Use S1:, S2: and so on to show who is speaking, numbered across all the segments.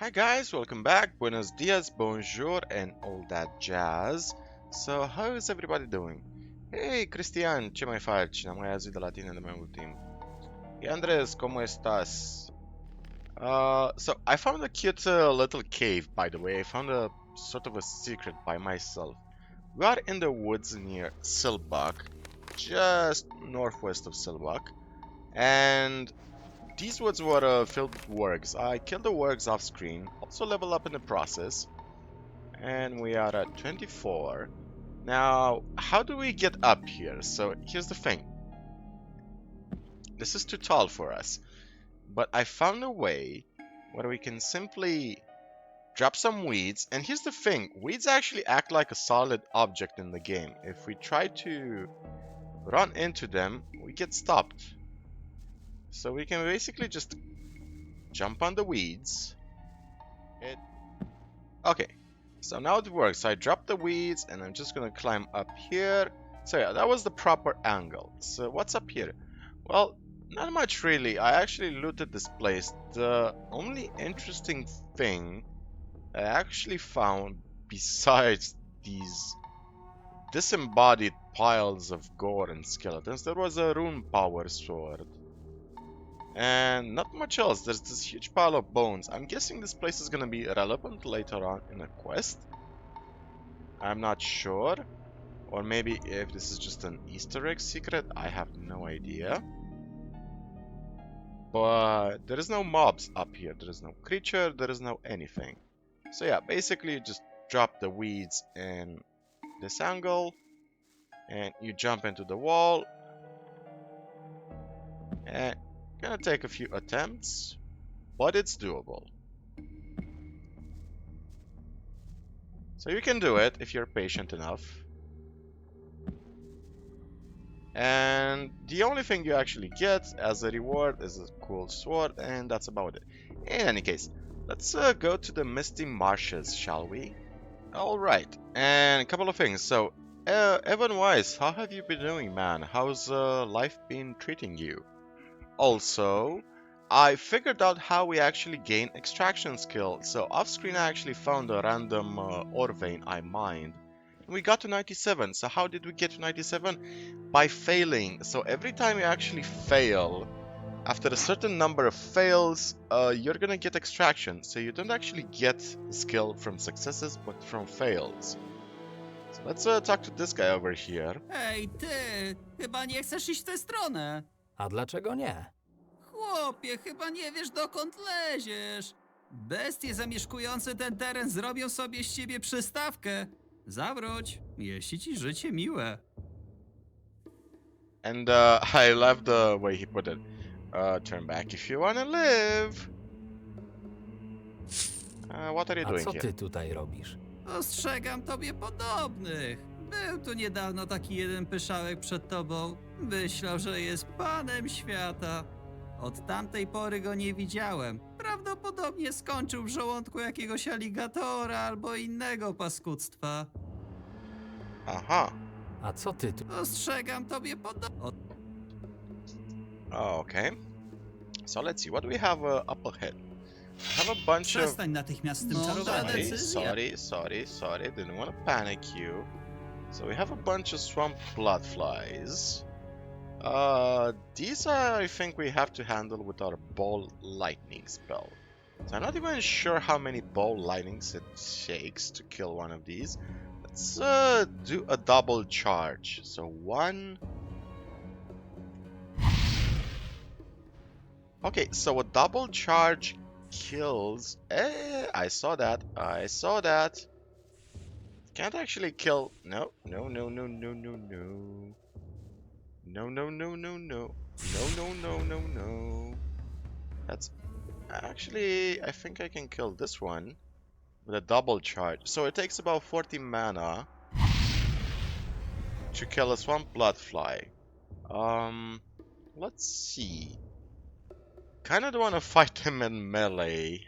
S1: Hi guys, welcome back. Buenos dias, bonjour, and all that jazz. So, how is everybody doing? Hey, Cristian, ce mai faci? N-am mai auzit de la tine de mai mult timp. Hey, Andres, ¿cómo estás? So I found a cute little cave, by the way. I found a sort of a secret by myself. We are in the woods near Silbuck, just northwest of Silbuck, and these woods were filled with wargs. I killed the wargs off screen, also level up in the process, and we are at 24. Now, how do we get up here? So here's the thing. This is too tall for us, but I found a way where we can simply drop some weeds, and here's the thing. Weeds actually act like a solid object in the game. If we try to run into them, we get stopped. So we can basically just jump on the weeds. Okay, so now it works. So I dropped the weeds and I'm just gonna climb up here. So yeah, that was the proper angle. So what's up here? Well, not much really. I actually looted this place. The only interesting thing I actually found besides these disembodied piles of gore and skeletons, there was a rune power sword. And not much else. There's this huge pile of bones. I'm guessing this place is gonna be relevant later on in a quest. I'm not sure. Or maybe if this is just an Easter egg secret, I have no idea. But there is no mobs up here. There is no creature. There is no anything. So yeah, basically you just drop the weeds in this angle. And you jump into the wall. And gonna take a few attempts, but it's doable. So you can do it if you're patient enough. And the only thing you actually get as a reward is a cool sword, and that's about it. In any case, let's go to the misty marshes, shall we? Alright, and a couple of things. So, Evan Weiss, how have you been doing, man? How's life been treating you? Also, I figured out how we actually gain extraction skill. So off screen I actually found a random ore vein I mined. And we got to 97. So how did we get to 97? By failing. So every time you actually fail, after a certain number of fails, you're gonna get extraction. So you don't actually get skill from successes, but from fails. So let's talk to this guy over here.
S2: Hej, ty! Chyba nie chcesz iść w tę stronę.
S3: A dlaczego nie?
S2: Chłopie, chyba nie wiesz, dokąd leziesz. Bestie zamieszkujące ten teren zrobią sobie z ciebie przystawkę. Zawróć, jeśli ci życie miłe.
S1: And I love the way he put it. Turn back if you wanna live. What are you
S3: A
S1: doing
S3: co
S1: here?
S3: ty tutaj robisz?
S2: Ostrzegam tobie podobnych. Był tu niedawno taki jeden pyszałek przed tobą. Myślał, że jest panem świata. Od tamtej pory go nie widziałem. Prawdopodobnie skończył w żołądku jakiegoś aligatora albo innego paskudztwa.
S1: Aha.
S3: A co ty tu?
S2: Ostrzegam tobie podobnie.
S1: Oh, okay. So let's see. What do we have up ahead? We have a bunch of...
S2: Przestań natychmiast z tym czarowaniem.
S1: Sorry. Didn't want to panic you. So we have a bunch of swamp bloodflies. These I think we have to handle with our ball lightning spell. So I'm not even sure how many ball lightnings it takes to kill one of these. Let's do a double charge. So one. Okay, so a double charge kills. I saw that. Can't actually kill. No. No. That's actually, I think I can kill this one with a double charge. So it takes about 40 mana to kill a swamp bloodfly. Let's see. Kinda don't want to fight him in melee.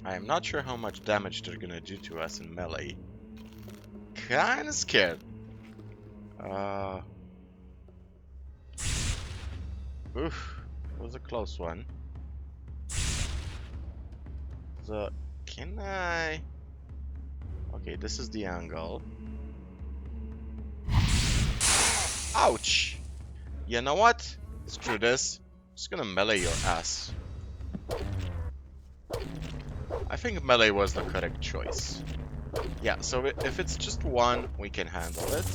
S1: I am not sure how much damage they're gonna do to us in melee. Kinda scared. Oof, that was a close one. So, can I... Okay, this is the angle. Ouch! You know what? Screw this. Just gonna melee your ass. I think melee was the correct choice. Yeah, so if it's just one, we can handle it.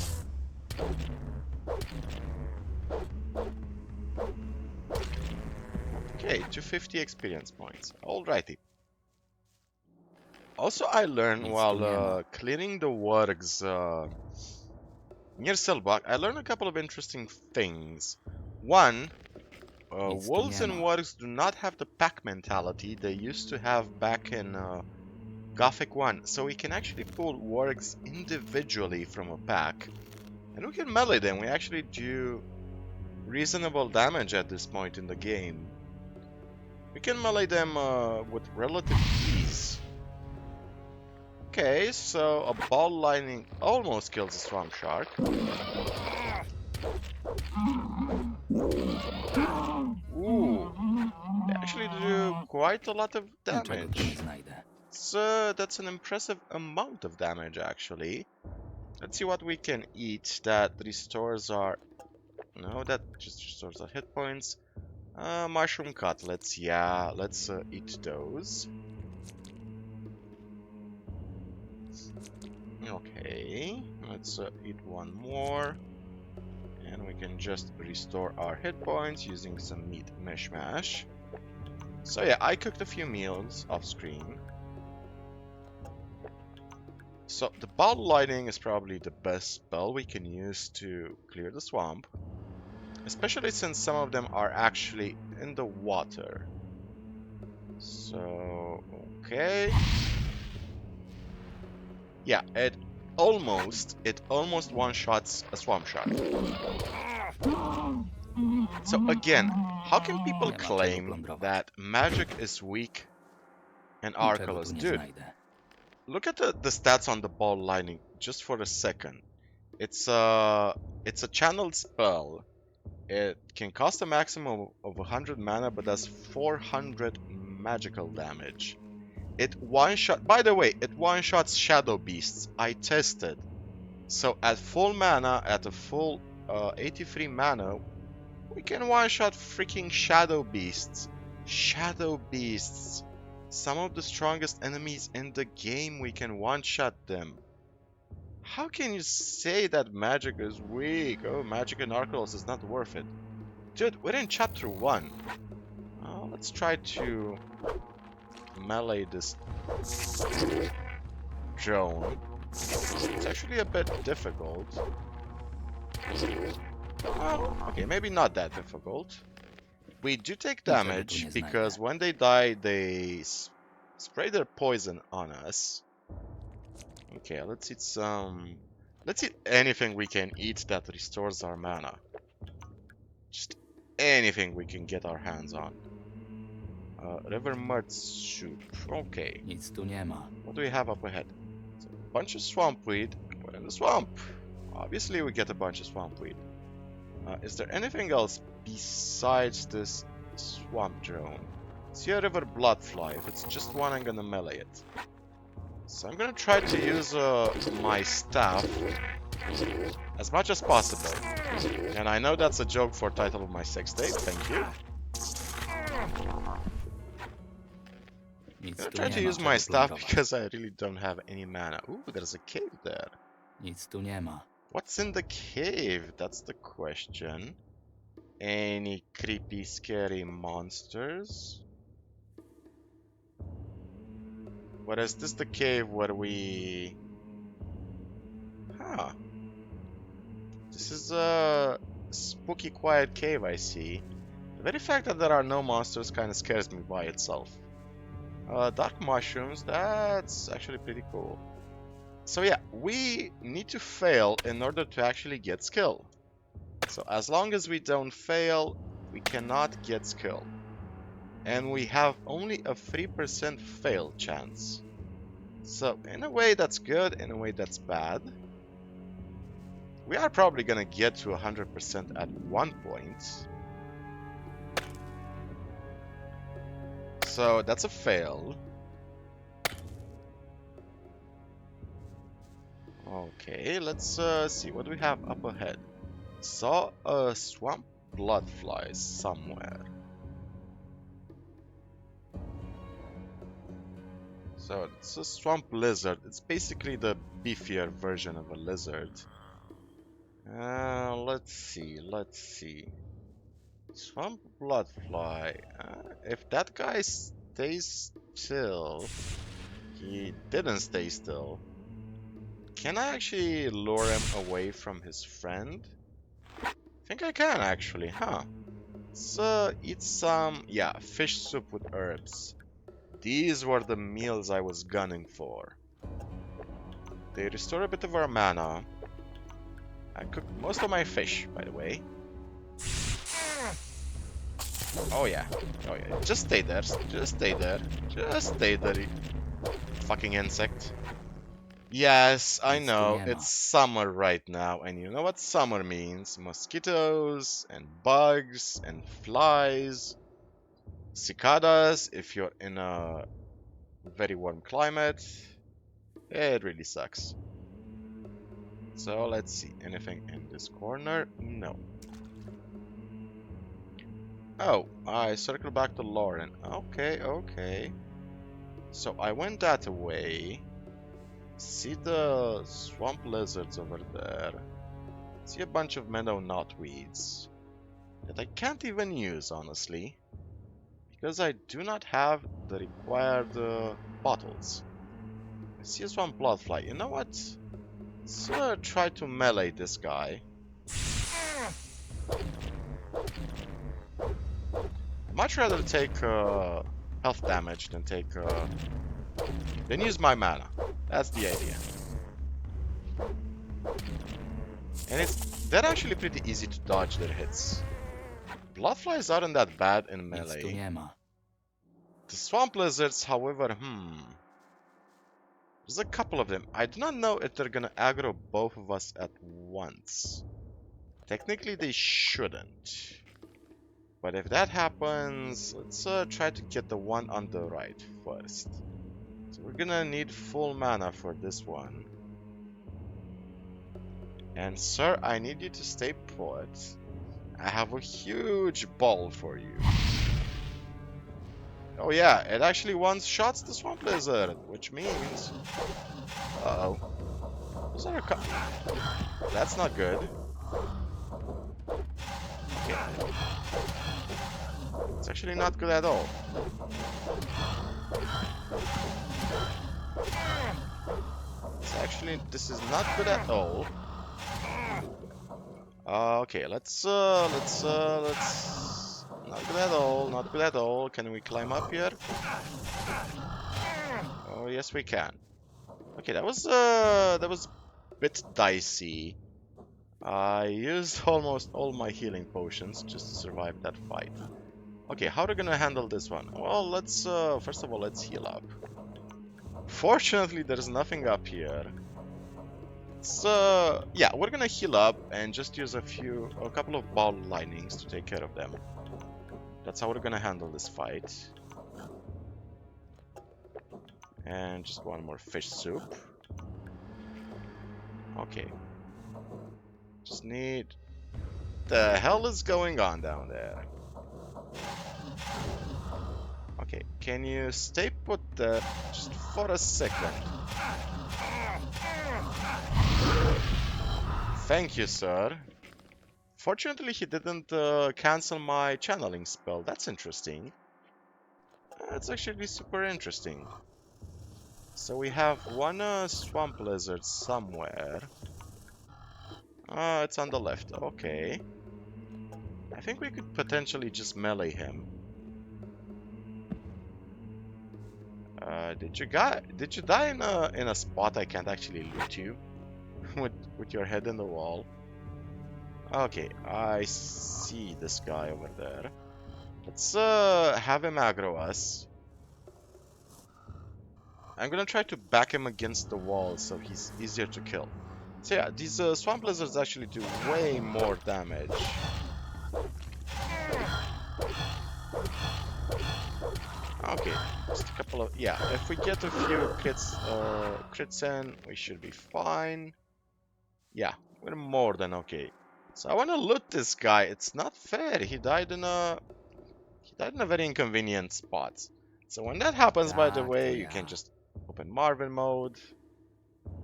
S1: Okay, 250 experience points. Alrighty. Also, I learned while clearing the wargs near Selbach, I learned a couple of interesting things. One, wolves and wargs do not have the pack mentality they used to have back in Gothic 1, so we can actually pull wargs individually from a pack, and we can melee them. We actually do reasonable damage at this point in the game. We can melee them with relative ease. Okay, so a ball lightning almost kills a swamp shark. Ooh, they actually do quite a lot of damage. So that's an impressive amount of damage, actually. Let's see what we can eat that restores our... No, that just restores our hit points. Mushroom cutlets, yeah, let's eat those. Okay, let's eat one more. And we can just restore our hit points using some meat mishmash. So yeah, I cooked a few meals off screen. So the bottle lighting is probably the best spell we can use to clear the swamp. Especially since some of them are actually in the water. So, okay. Yeah, it almost one-shots a swamp shark. So again, how can people claim that magic is weak in Archolos? Dude, look at the stats on the ball lightning just for a second. It's a channeled spell. It can cost a maximum of 100 mana, but does 400 magical damage. It one-shot, by the way, it one-shots shadow beasts. I tested. So at full mana, at a full 83 mana, we can one-shot freaking shadow beasts. Shadow beasts. Some of the strongest enemies in the game, we can one-shot them. How can you say that magic is weak? Oh, magic in Archolos is not worth it. Dude, we're in chapter 1. Let's try to melee this drone. It's actually a bit difficult. Well, okay, maybe not that difficult. We do take damage because when they die, they spray their poison on us. Okay, let's eat some... Let's eat anything we can eat that restores our mana. Just anything we can get our hands on. River mud soup. Okay. What do we have up ahead? So, a bunch of swampweed. We're in the swamp. Obviously, we get a bunch of swampweed. Is there anything else besides this swamp drone? See a river bloodfly. If it's just one, I'm gonna melee it. So I'm gonna try to use my staff as much as possible. And I know that's a joke for title of my sex tape. Thank you. I'm gonna try to use my staff because I really don't have any mana. Ooh, there's a cave there. What's in the cave? That's the question. Any creepy, scary monsters? But is this the cave where we... Huh. This is a spooky, quiet cave, I see. The very fact that there are no monsters kind of scares me by itself. Dark mushrooms, that's actually pretty cool. So yeah, we need to fail in order to actually get skill. So as long as we don't fail, we cannot get skill. And we have only a 3% fail chance. So in a way that's good, in a way that's bad. We are probably gonna get to 100% at one point. So that's a fail. Okay, let's see what we have up ahead. Saw a swamp bloodfly somewhere. So it's a swamp lizard. It's basically the beefier version of a lizard. Let's see. Swamp bloodfly. If that guy stays still, he didn't stay still. Can I actually lure him away from his friend? I think I can actually, huh? Let's eat some, yeah, fish soup with herbs. These were the meals I was gunning for. They restore a bit of our mana. I cooked most of my fish, by the way. Oh yeah, oh yeah. Just stay there, just stay there, just stay there, you fucking insect. Yes, I know, it's summer right now, and you know what summer means. Mosquitoes, and bugs, and flies. Cicadas, if you're in a very warm climate. It really sucks. So let's see, anything in this corner? No. Oh, I circle back to Lauren. Okay, okay. So I went that way. See the swamp lizards over there. See a bunch of meadow knotweeds that I can't even use, honestly, because I do not have the required bottles. I see a swamp bloodfly. You know what? Let's try to melee this guy. Much rather take health damage than use my mana. That's the idea. And they're actually pretty easy to dodge their hits. Bloodflies aren't that bad in melee. The swamp lizards, however, there's a couple of them. I do not know if they're gonna aggro both of us at once. Technically, they shouldn't. But if that happens, let's try to get the one on the right first. So we're gonna need full mana for this one. And sir, I need you to stay put. I have a huge ball for you. Oh yeah, it actually one-shots the swamp lizard, which means... Uh-oh. Those are That's not good. Okay. It's actually not good at all. This is not good at all. Okay, let's not good at all, not good at all. Can we climb up here? Oh yes we can. Okay, that was a bit dicey. I used almost all my healing potions just to survive that fight. Okay, how are we gonna handle this one? Well, let's first of all let's heal up. Fortunately, there's nothing up here. So yeah, we're gonna heal up and just use a couple of ball lightnings to take care of them. That's how we're gonna handle this fight. And just one more fish soup. Okay. Just need... The hell is going on down there? Okay, can you stay put there just for a second? Thank you, sir. Fortunately, he didn't cancel my channeling spell. That's interesting. That's actually super interesting. So we have one swamp lizard somewhere. It's on the left. Okay. I think we could potentially just melee him. Did you die in a spot I can't actually loot you with your head in the wall? Okay, I see this guy over there. Let's have him aggro us. I'm gonna try to back him against the wall so he's easier to kill. So yeah, these swamp lizards actually do way more damage. Okay, just a couple of... Yeah, if we get a few crits in, we should be fine. Yeah, we're more than okay. So I want to loot this guy. It's not fair. He died in a very inconvenient spot. So when that happens, by the
S3: Tak, to
S1: way, you can
S3: ja.
S1: just open Marvin mode.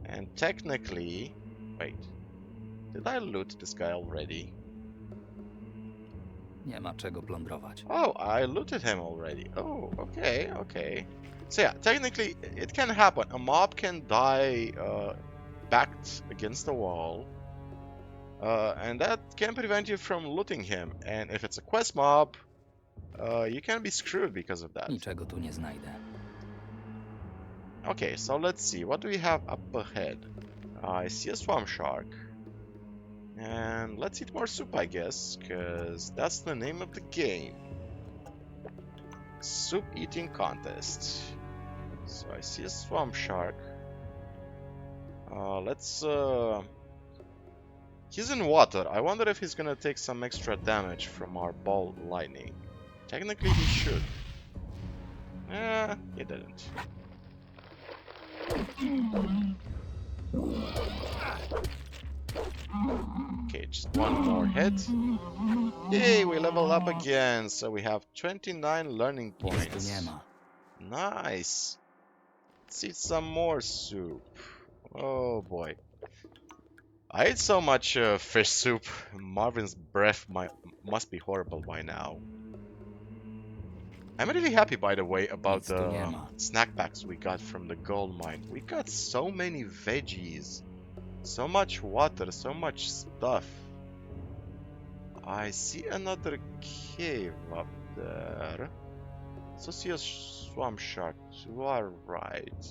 S1: And technically, wait, did I loot this guy already?
S3: Nie ma czego plądrować.
S1: Oh, I looted him already. Oh, okay, okay. So yeah, technically, it can happen. A mob can die backed against the wall. And that can prevent you from looting him. And if it's a quest mob, you can be screwed because of that.
S3: Niczego tu nie znajdę.
S1: Okay, so let's see. What do we have up ahead? I see a swamp shark. And let's eat more soup, I guess, because that's the name of the game. Soup eating contest. So I see a swamp shark. He's in water. I wonder if he's gonna take some extra damage from our ball lightning. Technically he should. He didn't. Okay, just one more hit. Yay, we level up again. So we have 29 learning
S3: Nic tu
S1: points.
S3: nie ma.
S1: Nice. Let's eat some more soup. Oh boy. I ate so much fish soup. Marvin's breath must be horrible by now. I'm really happy, by the way, about
S3: Nic tu nie
S1: the
S3: ma.
S1: snack packs we got from the gold mine. We got so many veggies, so much water, so much stuff. I see another cave up there. So see a swamp shark to our right.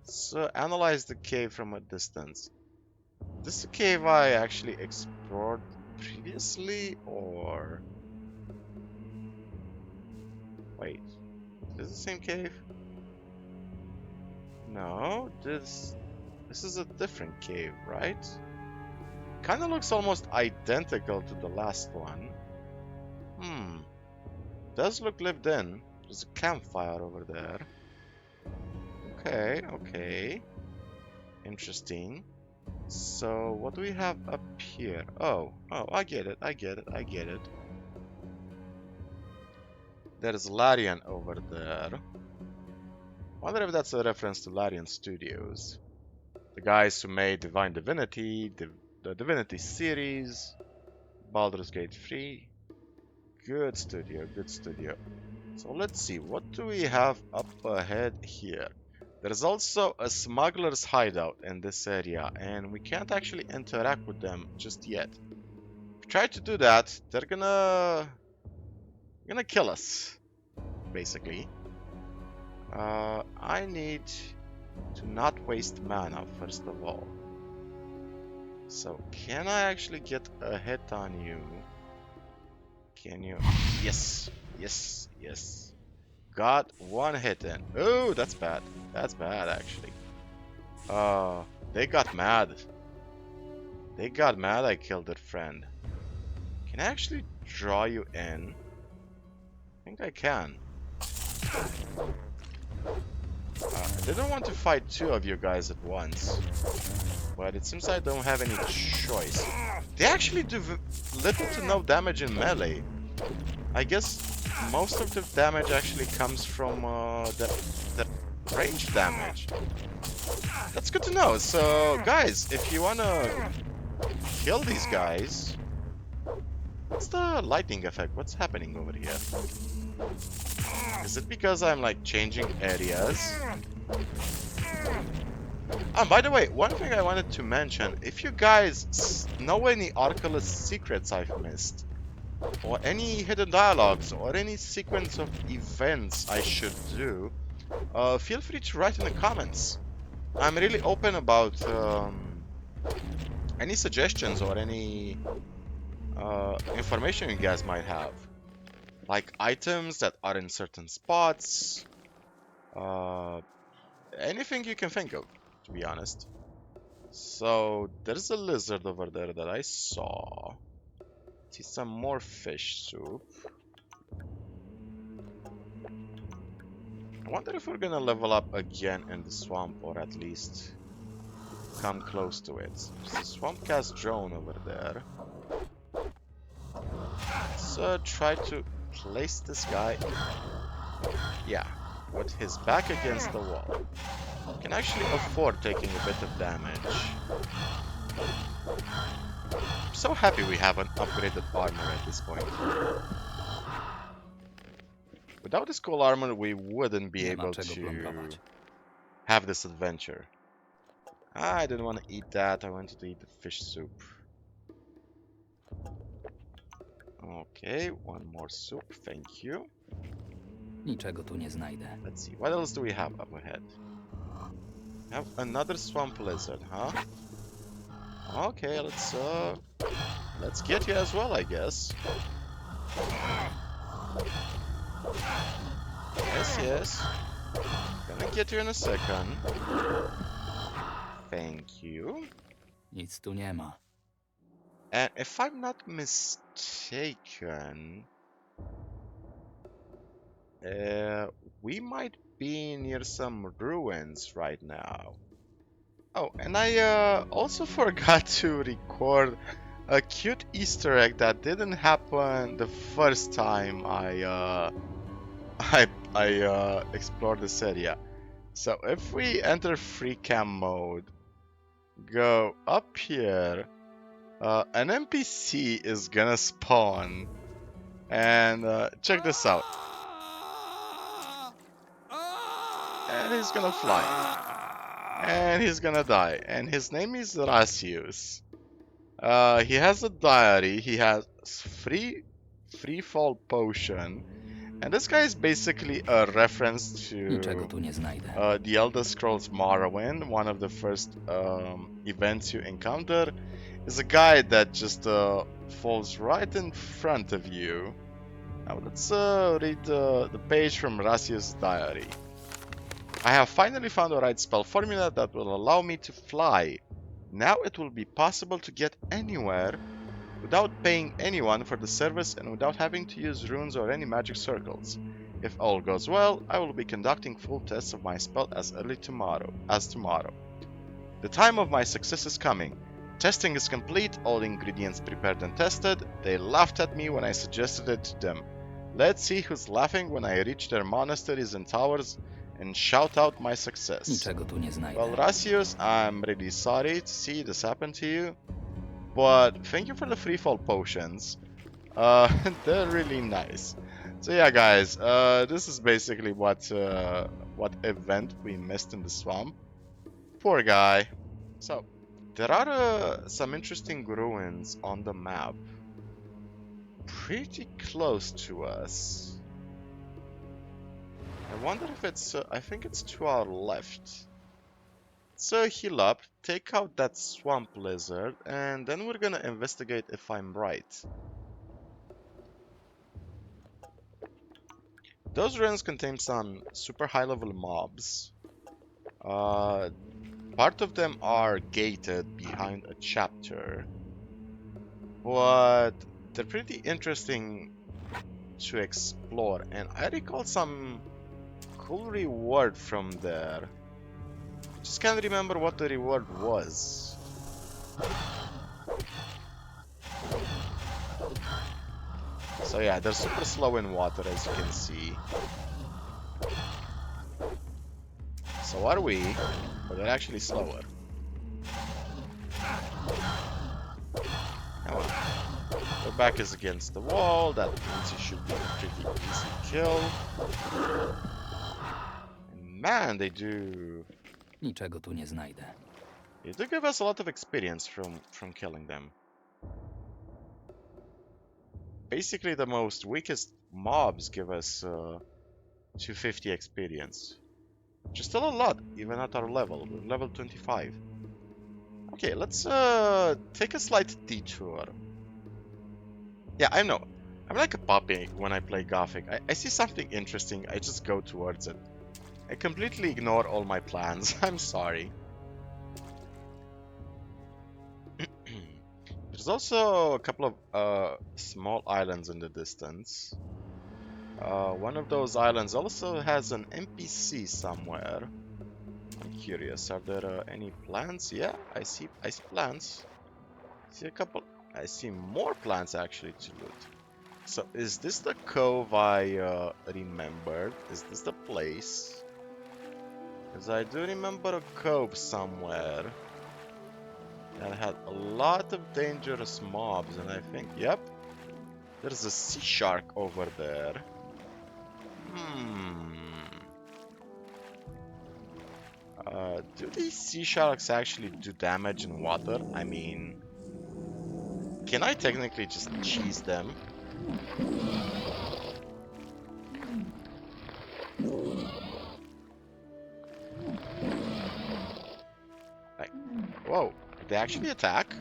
S1: So analyze the cave from a distance. This is a cave I actually explored previously, or... Wait, is this the same cave? No, this is a different cave, right? Kinda looks almost identical to the last one. Does look lived in. There's a campfire over there. Okay, okay. Interesting. So, what do we have up here? Oh, I get it, I get it, I get it. There's Larian over there. Wonder if that's a reference to Larian Studios. The guys who made Divine Divinity, the Divinity series, Baldur's Gate 3. Good studio, good studio. So let's see, what do we have up ahead here? There's also a smuggler's hideout in this area, and we can't actually interact with them just yet. If we try to do that, they're gonna kill us, basically. I need to not waste mana, first of all. So, can I actually get a hit on you? Can you? Yes, yes, yes. Got one hit in. Oh, that's bad. That's bad, actually. They got mad. They got mad I killed their friend. Can I actually draw you in? I think I can. I didn't want to fight two of you guys at once, but it seems I don't have any choice. They actually do little to no damage in melee. I guess most of the damage actually comes from the range damage. That's good to know. So, guys, if you wanna kill these guys, what's the lightning effect? What's happening over here? Is it because I'm like changing areas? By the way, one thing I wanted to mention, if you guys know any Archolos secrets I've missed, or any hidden dialogues, or any sequence of events I should do, feel free to write in the comments. I'm really open about any suggestions or any information you guys might have. Like items that are in certain spots, anything you can think of, to be honest. So, there's a lizard over there that I saw. See some more fish soup. I wonder if we're gonna level up again in the swamp, or at least come close to it. There's a swamp cast drone over there. Let's try to place this guy. Yeah, with his back against the wall. Can actually afford taking a bit of damage. I'm so happy we have an upgraded armor at this point. Without this cool armor, we wouldn't be
S3: Nie ma
S1: able
S3: czego
S1: to
S3: plądrować.
S1: have this adventure. I didn't want to eat that, I wanted to eat the fish soup. Okay, one more soup, thank you.
S3: Niczego tu nie znajdę.
S1: Let's see, what else do we have up ahead? Have another swamp lizard, huh? Okay, let's get you as well, I guess. Yes, yes. Gonna get you in a second. Thank you.
S3: Nic tu nie ma.
S1: And if I'm not mistaken, we might be near some ruins right now. Oh, and I also forgot to record a cute Easter egg that didn't happen the first time I explored this area. So if we enter free cam mode, go up here, an NPC is gonna spawn, and check this out. And he's gonna fly. And he's gonna die. And his name is Rasius. He has a diary. He has free fall potion. And this guy is basically a reference
S3: Niczego
S1: to
S3: tu nie znajdę.
S1: the Elder Scrolls Morrowind. One of the first events you encounter is a guy that just falls right in front of you. Now let's read the page from Rasius' diary. I have finally found the right spell formula that will allow me to fly. Now it will be possible to get anywhere without paying anyone for the service and without having to use runes or any magic circles. If all goes well, I will be conducting full tests of my spell as early tomorrow. The time of my success is coming. Testing is complete, all ingredients prepared and tested. They laughed at me when I suggested it to them. Let's see who's laughing when I reach their monasteries and towers and shout out my success.
S3: Niczego tu nie znajdę.
S1: Well, Rasius, I'm really sorry to see this happen to you, but thank you for the free fall potions. They're really nice. So yeah, guys, this is basically what event we missed in the swamp. Poor guy. So there are some interesting ruins on the map, pretty close to us. I wonder if it's, I think it's to our left. So heal up, take out that swamp lizard, and then we're gonna investigate if I'm right. Those ruins contain some super high level mobs. Part of them are gated behind a chapter, but they're pretty interesting to explore, and I recall some cool reward from there. Just can't remember what the reward was. So yeah, they're super slow in water, as you can see. So are we, but they're actually slower. Come on. Their back is against the wall, that means it should be a pretty easy kill. And man, they do
S3: Niczego tu nie znajdę.
S1: give us a lot of experience from killing them. Basically, the most weakest mobs give us 250 experience. Which is still a lot, even at our level. We're level 25. Okay, let's take a slight detour. Yeah, I know. I'm like a puppy when I play Gothic. I see something interesting, I just go towards it. I completely ignore all my plans. I'm sorry. There's also a couple of small islands in the distance. One of those islands also has an NPC somewhere. I'm curious, are there any plants? Yeah, I see plants. See a couple. I see more plants actually to loot. So is this the cove I remembered? Is this the place? Because I do remember a cove somewhere that had a lot of dangerous mobs, and I think, yep, there's a sea shark over there. Do these sea sharks actually do damage in water? I mean, can I technically just cheese them? Like, whoa, did they actually attack?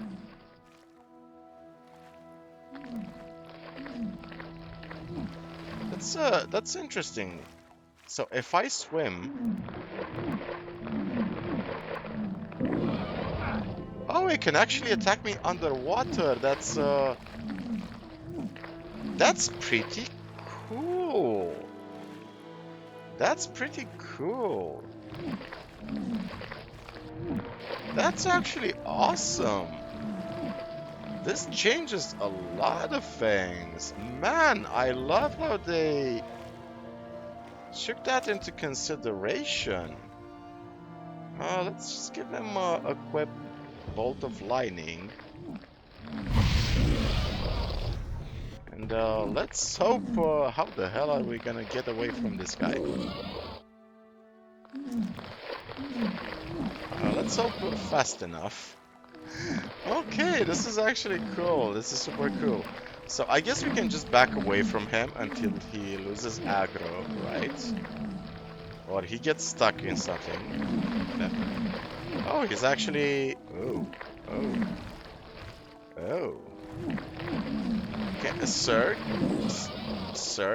S1: That's interesting. So if I swim, oh, it can actually attack me underwater. That's pretty cool. That's pretty cool. That's actually awesome. This changes a lot of things. Man, I love how they took that into consideration. Let's just give him a quick bolt of lightning. And let's hope, how the hell are we gonna get away from this guy? Let's hope we're fast enough. Okay, this is actually cool. This is super cool. So I guess we can just back away from him until he loses aggro, right? Or he gets stuck in something. Oh, he's actually... Oh. Okay, sir,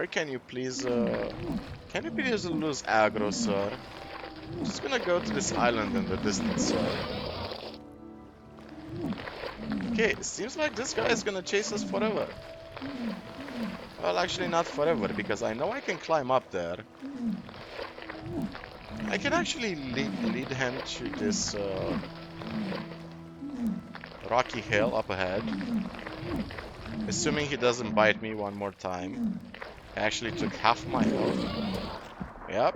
S1: can you please lose aggro, sir? I'm just gonna go to this island in the distance, sir. Okay, it seems like this guy is gonna chase us forever. Well, actually not forever, because I know I can climb up there. I can actually lead him to this rocky hill up ahead. Assuming he doesn't bite me one more time. I actually took half my health. Yep.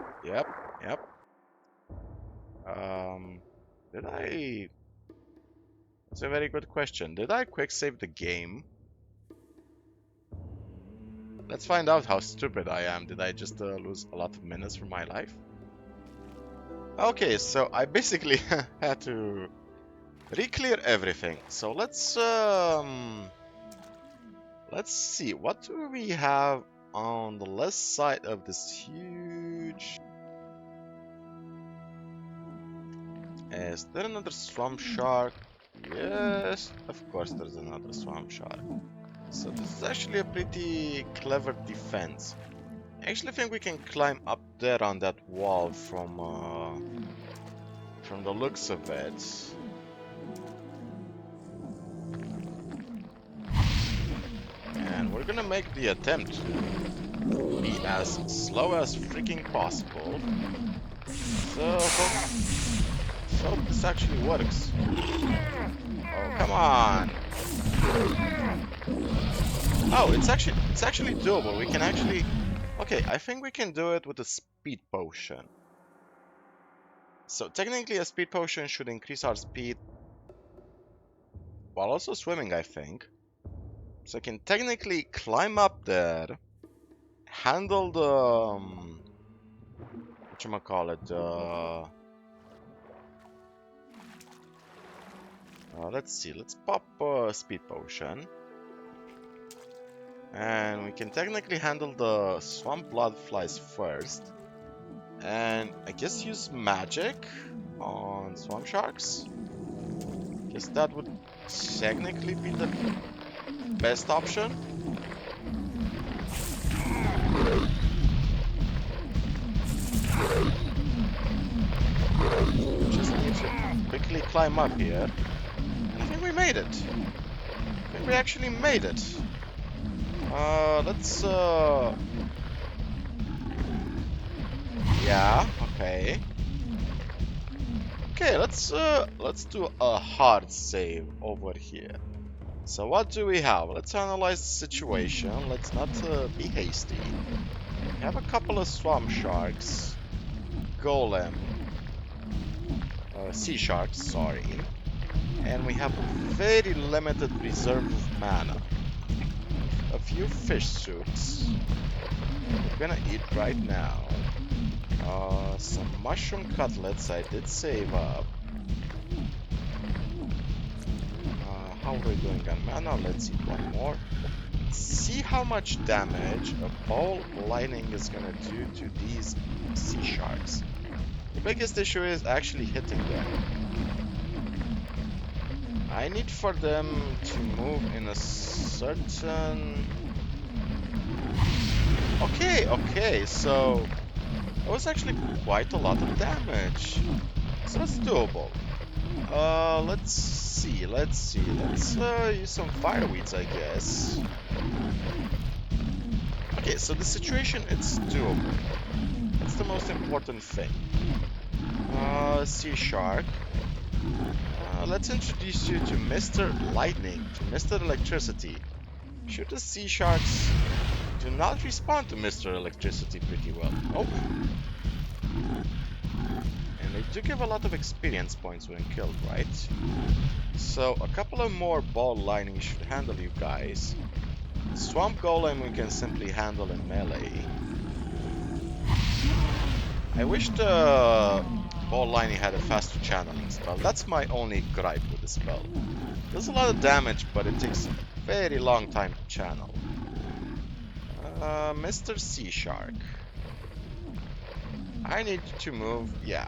S1: Did I... That's a very good question. Did I quick save the game? Let's find out how stupid I am. Did I just lose a lot of minutes from my life? Okay, so I basically had to re-clear everything. So let's see, what do we have on the left side of this huge... Is there another swamp shark? Yes, of course there's another swamp shark. So this is actually a pretty clever defense. I actually think we can climb up there on that wall from the looks of it. And we're gonna make the attempt to be as slow as freaking possible. So hope this actually works. Oh, come on. Oh, it's actually doable. We can actually... Okay, I think we can do it with a speed potion. So technically a speed potion should increase our speed while also swimming, I think. So I can technically climb up there, handle the... whatchamacallit, let's see, let's pop a speed potion. And we can technically handle the swamp blood flies first. And I guess use magic on swamp sharks. Guess that would technically be the best option. Just need to quickly climb up here. And I think we made it. I think we actually made it. Let's yeah, okay. Okay, let's do a hard save over here. So what do we have? Let's analyze the situation. Let's not be hasty. We have a couple of swamp sharks, golem, sea sharks, sorry, and we have a very limited reserve of mana. A few fish soups. We're gonna eat right now. Some mushroom cutlets I did save up. How are we doing on mana? Let's eat one more. See how much damage a ball lightning is gonna do to these sea sharks. The biggest issue is actually hitting them. I need for them to move in a certain... Okay, so that was actually quite a lot of damage. So that's doable. Let's see. Let's use some fireweeds, I guess. Okay, so the situation, it's doable. That's the most important thing. Sea shark. Let's introduce you to Mr. Lightning, to Mr. Electricity. Should the sea sharks do not respond to Mr. Electricity pretty well. Oh. And they do give a lot of experience points when killed, right? So a couple of more ball lightning should handle you guys. Swamp Golem we can simply handle in melee. I wish the ball lightning had a faster channeling spell. That's my only gripe with the spell. Does a lot of damage, but it takes a very long time to channel. Mr. Sea Shark. I need to move, yeah.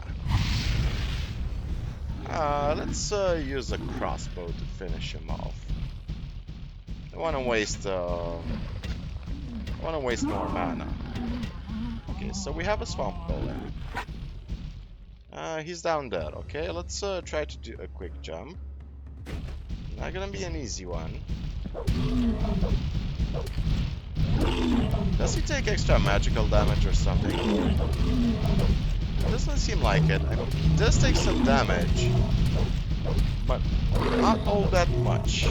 S1: Let's use a crossbow to finish him off. I wanna waste more mana. Okay, so we have a swamp golem. He's down there. Okay, let's try to do a quick jump. Not gonna be an easy one. Does he take extra magical damage or something? Doesn't seem like it. I mean, he does take some damage, but not all that much.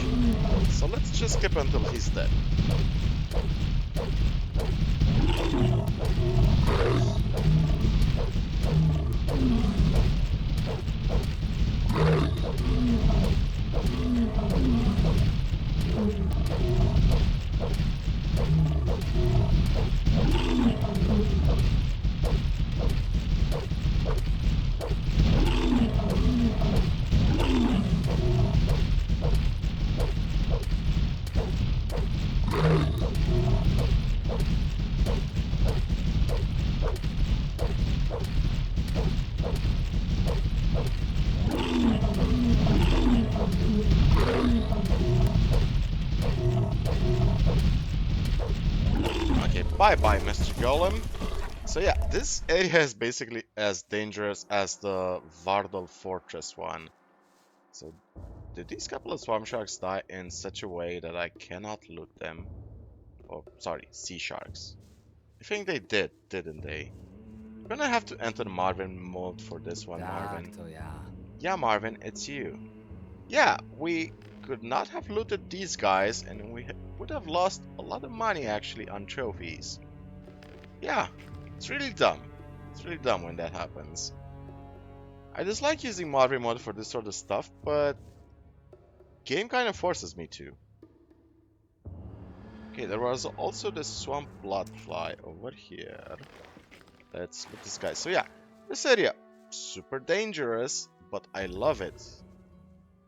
S1: So let's just skip until he's dead. Bye-bye, Mr. Golem. So yeah, this area is basically as dangerous as the Vardal Fortress one. So, did these couple of swamp sharks die in such a way that I cannot loot them? Oh, sorry, sea sharks. I think they did, didn't they? I'm gonna have to enter Marvin mode for this one, Marvin. Yeah, Marvin, it's you. Yeah, we could not have looted these guys, and we would have lost a lot of money actually on trophies. Yeah, it's really dumb. It's really dumb when that happens. I dislike using Marvin mode for this sort of stuff, but game kind of forces me to. Okay, there was also the swamp bloodfly over here. Let's look at this guy. So yeah, this area, super dangerous, but I love it.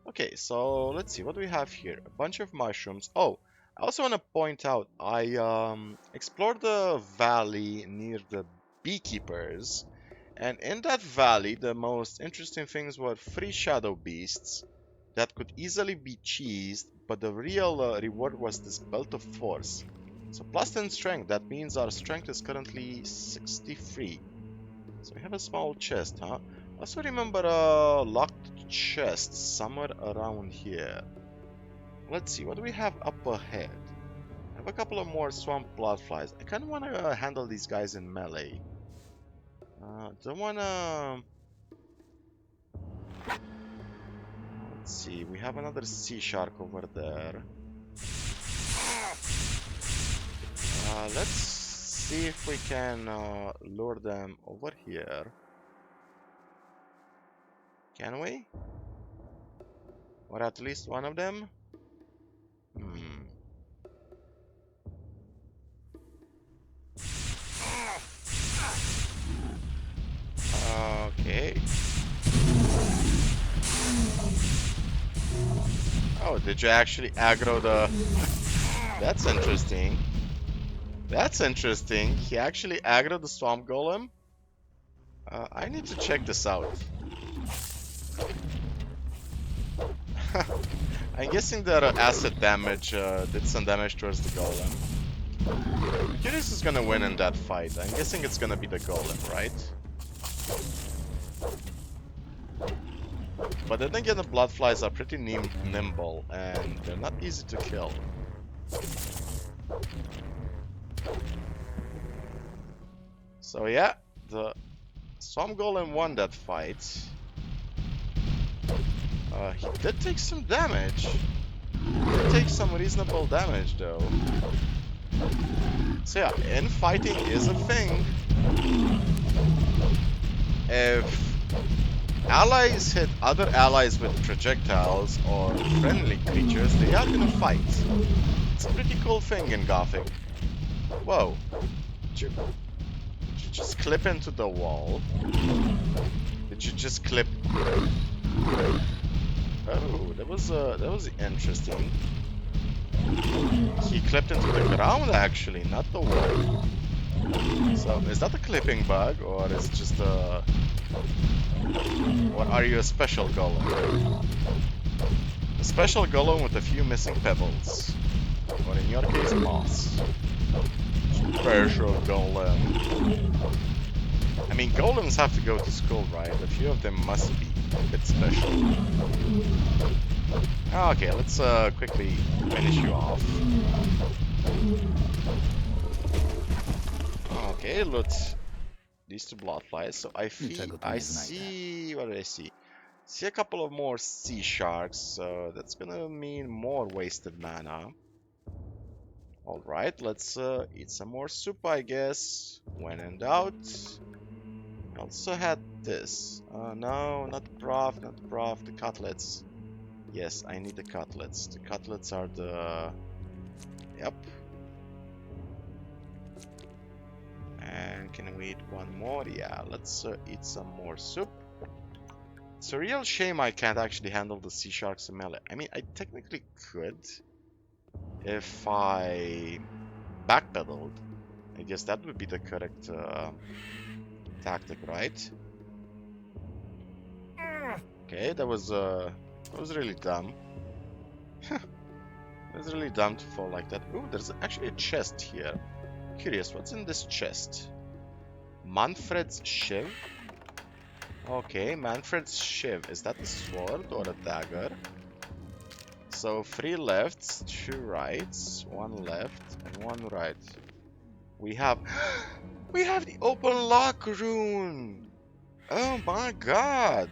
S1: Okay, so let's see, what do we have here? A bunch of mushrooms. Oh, I also want to point out, I explored the valley near the beekeepers, and in that valley, the most interesting things were 3 shadow beasts that could easily be cheesed, but the real reward was this belt of force. So plus 10 strength, that means our strength is currently 63. So we have a small chest, huh? Also remember a locked chest somewhere around here. Let's see, what do we have up ahead? I have a couple of more swamp bloodflies. I kind of want to handle these guys in melee. Don't want to... Let's see, we have another sea shark over there. Let's see if we can lure them over here. Can we? Or at least one of them? Hmm. Okay. Oh, did you actually aggro the... That's interesting. That's interesting. He actually aggroed the swamp golem? I need to check this out. I'm guessing that acid damage did some damage towards the golem. I'm curious who's gonna win in that fight. I'm guessing it's gonna be the golem, right? But then again, the bloodflies are pretty nimble and they're not easy to kill. So yeah, the swamp golem won that fight. He did take some damage. He did take some reasonable damage though. So yeah, infighting is a thing. If allies hit other allies with projectiles or friendly creatures, they are gonna fight. It's a pretty cool thing in Gothic. Whoa. Did you just clip into the wall? Did you just clip... Oh, that was interesting. He clipped into the ground actually, not the wall. So, is that a clipping bug, or is it just a... Or are you a special golem? A special golem with a few missing pebbles. Or in your case, moss. Special golem. I mean, golems have to go to school, right? A few of them must be a bit special. Okay, let's quickly finish you off. Okay, look. These two bloodflies. So I see. What do I see? See a couple of more sea sharks. So that's gonna mean more wasted mana. All right, let's eat some more soup, I guess. When in doubt. I also had this. No, not the broth, not the broth. The cutlets. Yes, I need the cutlets. The cutlets are the... Yep. And can we eat one more? Yeah, let's eat some more soup. It's a real shame I can't actually handle the sea sharks in melee. I mean, I technically could if I backpedaled. I guess that would be the correct tactic, right? Okay, that was really dumb. It was really dumb to fall like that. Ooh, there's actually a chest here. Curious, what's in this chest? Manfred's shiv? Okay, Manfred's shiv. Is that a sword or a dagger? So 3 lefts, 2 rights, 1 left, and 1 right. We have the open lock rune! Oh my god!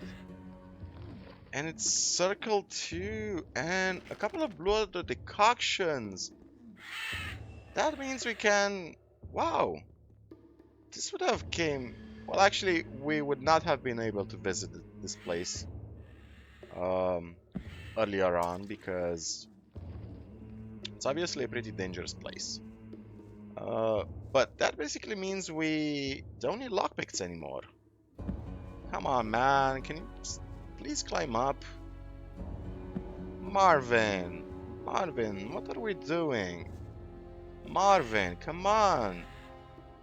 S1: And it's circle 2, and a couple of blue decoctions. That means we can... Wow! This would have came... Well, actually, we would not have been able to visit this place earlier on, because it's obviously a pretty dangerous place. But that basically means we don't need lockpicks anymore. Come on, man. Can you please climb up? Marvin! Marvin, what are we doing? Marvin, come on!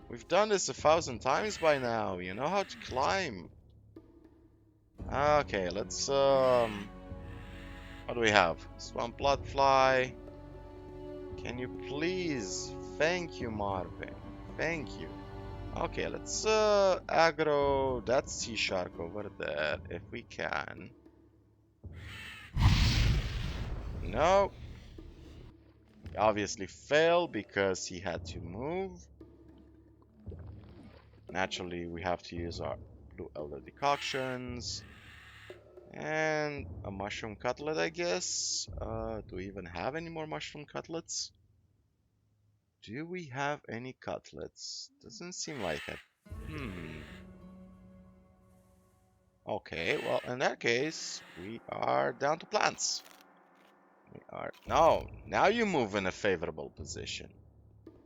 S1: We've done this 1,000 times by now. You know how to climb. Okay, let's what do we have? Swamp bloodfly. Can you please? Thank you, Marvin. Thank you. Okay, let's aggro that sea shark over there if we can. No. He obviously failed because he had to move. Naturally, we have to use our blue elder decoctions. And a mushroom cutlet, I guess. Do we even have any more mushroom cutlets? Do we have any cutlets? Doesn't seem like it. Okay, well, in that case, we are down to plants. We are... No, now you move in a favorable position.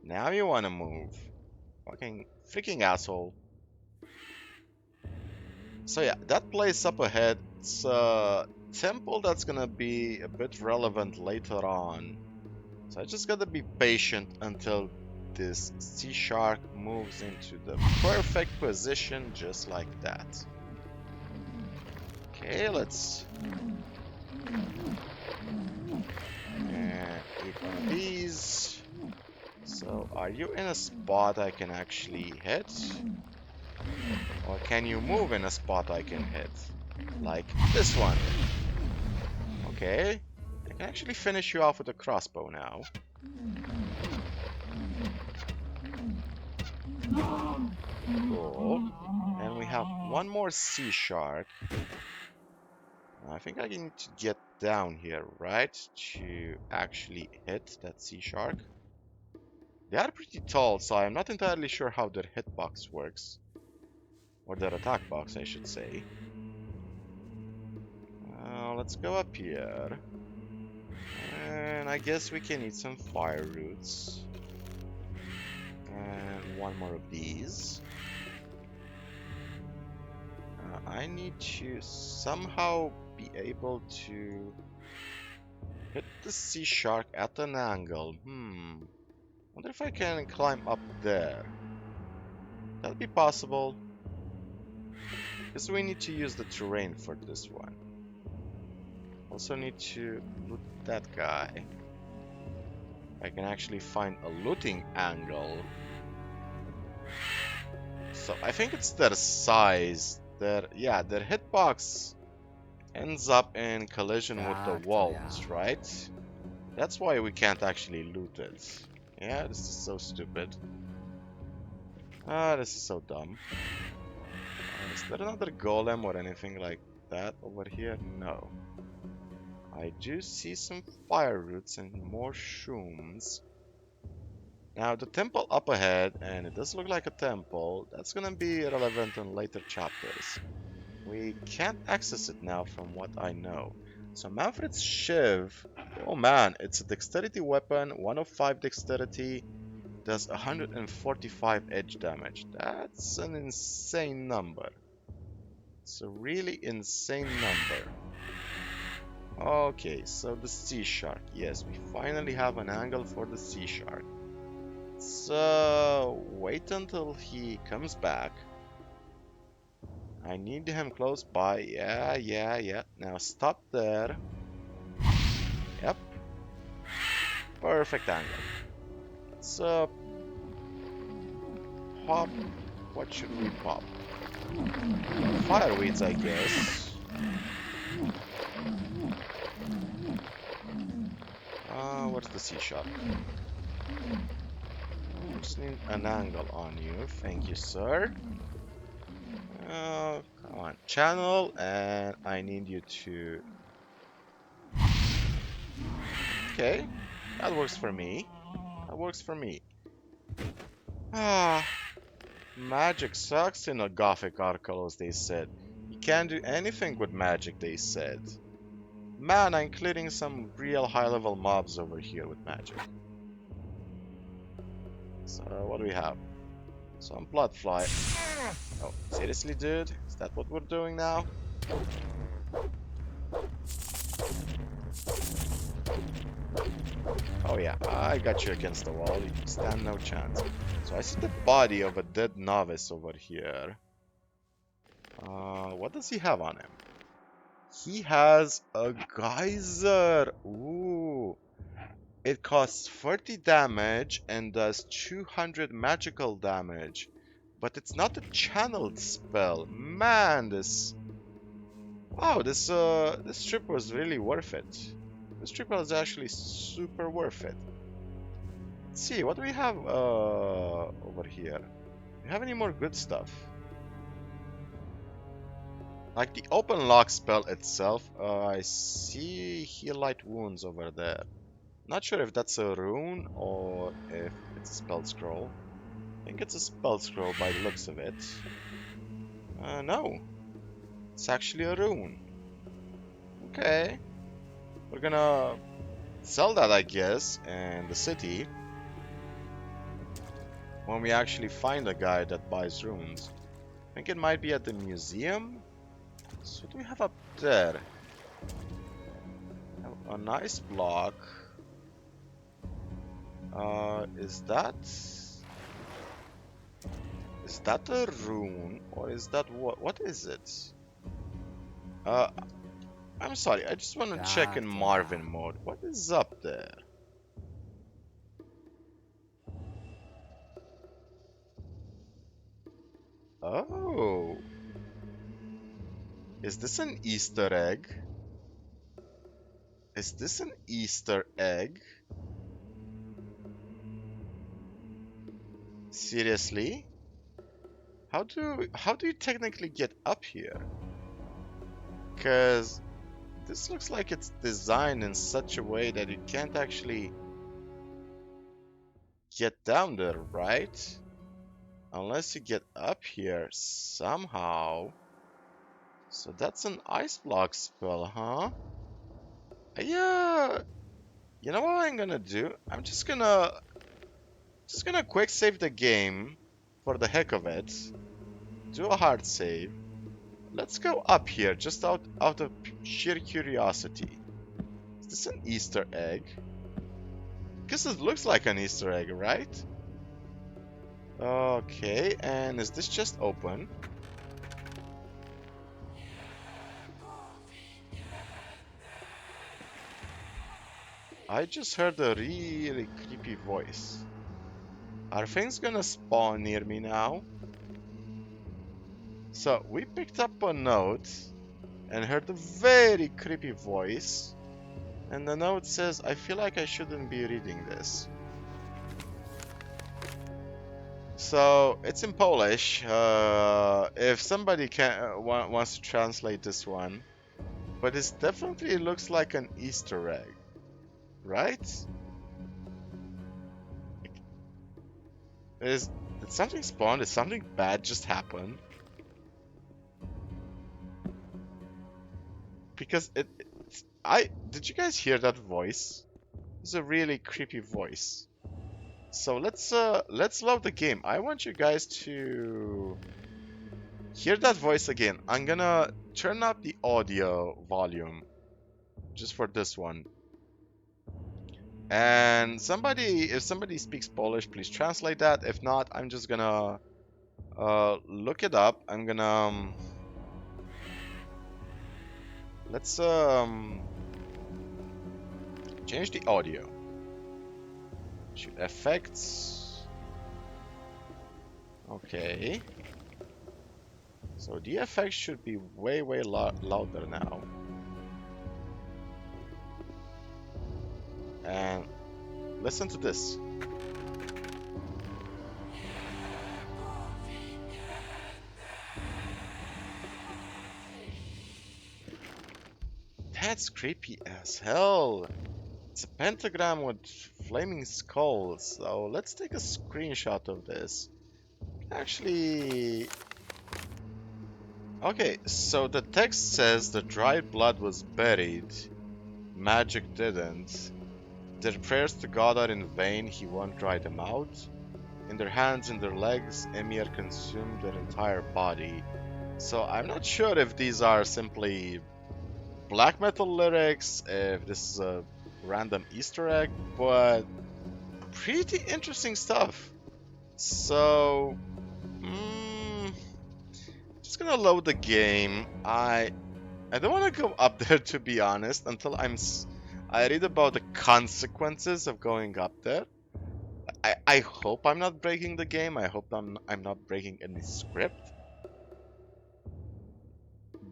S1: Now you want to move. Fucking freaking asshole. So yeah, that place up ahead, it's a temple that's gonna be a bit relevant later on. So I just gotta be patient until this sea shark moves into the perfect position just like that. Okay, let's eat one of these. So are you in a spot I can actually hit? Or can you move in a spot I can hit? Like this one. Okay. I can actually finish you off with a crossbow now. Cool. And we have one more sea shark. I think I need to get down here, right? To actually hit that sea shark. They are pretty tall, so I'm not entirely sure how their hitbox works. Or their attack box, I should say. Let's go up here. And I guess we can eat some fire roots. And one more of these. I need to somehow be able to hit the sea shark at an angle. Wonder if I can climb up there. That'd be possible. Because we need to use the terrain for this one. Also need to loot that guy. I can actually find a looting angle. So I think it's their size. Their hitbox ends up in collision with the walls, right? That's why we can't actually loot it. Yeah, this is so stupid. This is so dumb. Is there another golem or anything like that over here? No. I do see some fire roots and more shrooms. Now, the temple up ahead, and it does look like a temple, that's gonna be relevant in later chapters. We can't access it now from what I know. So Manfred's Shiv, oh man, it's a dexterity weapon, 105 dexterity, does 145 edge damage. That's an insane number. It's a really insane number. Okay, so the sea shark. Yes, we finally have an angle for the sea shark. So wait until he comes back. I need him close by. Yeah. Now stop there. Yep. Perfect angle. Let's pop. What should we pop? Fireweeds, I guess. Where's the sea shark? Just need an angle on you. Thank you, sir. Come on. Channel, and I need you to... Okay. That works for me. That works for me. Magic sucks in a Gothic Archolos, they said. You can't do anything with magic, they said. Man, I'm clearing some real high-level mobs over here with magic. So, what do we have? Some bloodfly. Oh, seriously, dude? Is that what we're doing now? Oh yeah, I got you against the wall. You stand no chance. So I see the body of a dead novice over here. What does he have on him? He has a geyser. Ooh. It costs 30 damage and does 200 magical damage. But it's not a channeled spell. Man, this... Wow, this trip was really worth it. This trip was actually super worth it. Let's see, what do we have over here? Do we have any more good stuff? Like the open lock spell itself, I see heal light wounds over there. Not sure if that's a rune or if it's a spell scroll. I think it's a spell scroll by the looks of it. No, it's actually a rune. Okay, we're gonna sell that, I guess, in the city when we actually find a guy that buys runes. I think it might be at the museum. So what do we have up there? A nice block. Is that a rune or is that what? What is it? I'm sorry. I just want to check in Marvin mode. What is up there? Oh, is this an Easter egg? Is this an Easter egg? Seriously? How do you technically get up here? Cause this looks like it's designed in such a way that you can't actually get down there, right? Unless you get up here somehow. So that's an ice block spell, huh? Yeah. You know what I'm gonna do? I'm just gonna quick save the game for the heck of it. Do a hard save. Let's go up here just out of sheer curiosity. Is this an Easter egg? Guess it looks like an Easter egg, right? Okay, and is this just open? I just heard a really creepy voice. Are things gonna spawn near me now? So, we picked up a note and heard a very creepy voice. And the note says, I feel like I shouldn't be reading this. So, it's in Polish. If somebody wants to translate this one. But it definitely looks like an Easter egg. Right? Did something spawn? Did something bad just happen? Because did you guys hear that voice? It's a really creepy voice. So let's load the game. I want you guys to hear that voice again. I'm gonna turn up the audio volume just for this one. And if somebody speaks Polish, please translate that. If not, I'm just gonna look it up. I'm gonna let's change the audio. Shoot effects. Okay. So the effects should be way louder now. And listen to this. That's creepy as hell. It's a pentagram with flaming skulls. So let's take a screenshot of this. Actually... Okay, so the text says the dried blood was buried. Magic didn't. Their prayers to God are in vain, he won't dry them out. In their hands and their legs, Emir consumed their entire body. So I'm not sure if these are simply black metal lyrics, if this is a random Easter egg, but pretty interesting stuff. So, just gonna load the game. I don't want to go up there, to be honest, until I read about the consequences of going up there. I hope I'm not breaking the game. I hope I'm not breaking any script.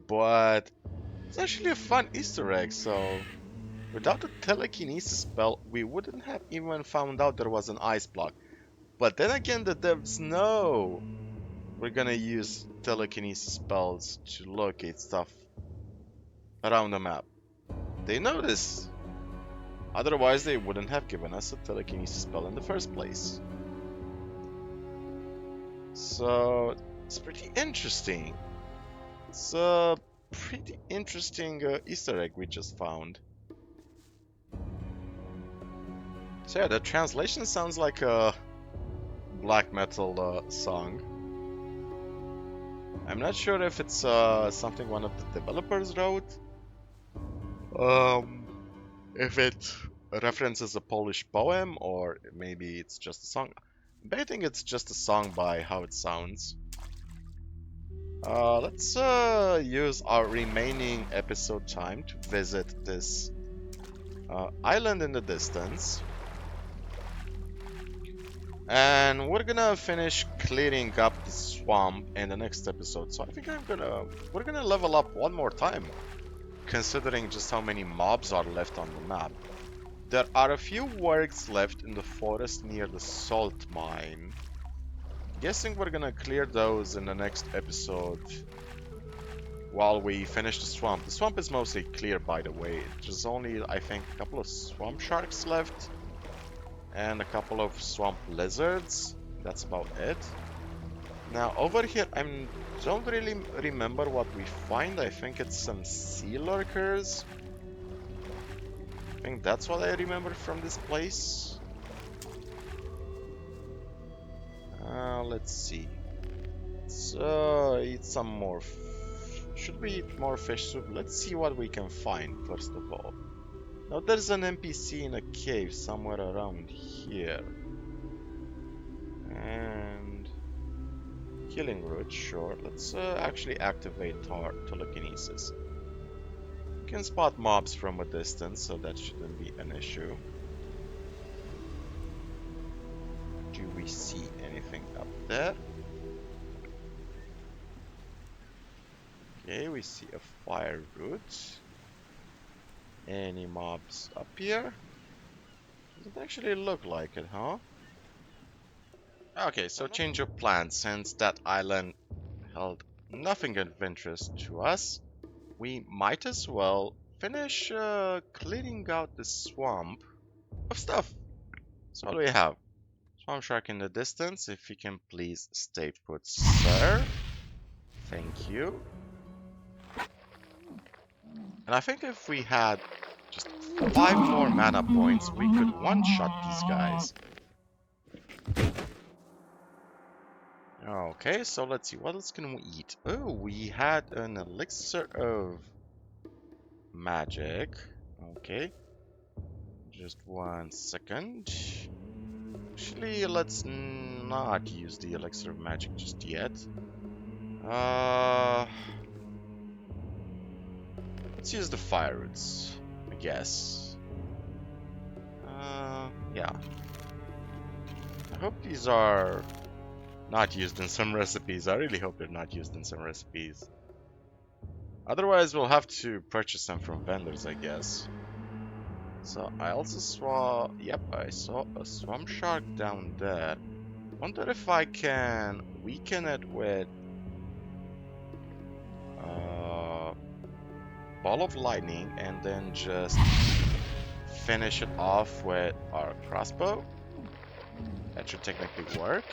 S1: But it's actually a fun Easter egg, so without the telekinesis spell, we wouldn't have even found out there was an ice block. But then again, the devs know we're gonna use telekinesis spells to locate stuff around the map. They know this. Otherwise, they wouldn't have given us a telekinesis spell in the first place. So, it's pretty interesting. It's a pretty interesting Easter egg we just found. So yeah, the translation sounds like a black metal song. I'm not sure if it's something one of the developers wrote. If it references a Polish poem, or maybe it's just a song. I'm betting it's just a song by how it sounds. Let's use our remaining episode time to visit this island in the distance. And we're gonna finish clearing up the swamp in the next episode. So I think we're gonna level up one more time, considering just how many mobs are left on the map. There are a few wargs left in the forest near the salt mine. Guessing we're gonna clear those in the next episode while we finish the swamp. The swamp is mostly clear, by the way. There's only, I think, a couple of swamp sharks left and a couple of swamp lizards. That's about it. Now over here, I don't really remember what we find. I think it's some sea lurkers. I think that's what I remember from this place. Let's see. Let's eat some more. Should we eat more fish soup? Let's see what we can find first of all. Now there's an NPC in a cave somewhere around here. And healing root, sure. Let's actually activate our telekinesis. We can spot mobs from a distance, so that shouldn't be an issue. Do we see anything up there? Okay, we see a fire root. Any mobs up here? Doesn't actually look like it, huh? Okay, so change of plans. Since that island held nothing of interest to us, we might as well finish clearing out the swamp of stuff. So what do we have? Swamp shark in the distance. If you can please stay put, sir. Thank you. And I think if we had just 5 more mana points, we could one-shot these guys. Okay, so let's see. What else can we eat? Oh, we had an elixir of magic. Okay. Just 1 second. Actually, let's not use the elixir of magic just yet. Let's use the fire roots, I guess. Yeah. I hope these are not used in some recipes. I really hope they're not used in some recipes. Otherwise, we'll have to purchase them from vendors, I guess. So I also saw, yep, I saw a swamp shark down there. Wonder if I can weaken it with ball of lightning and then just finish it off with our crossbow. That should technically work.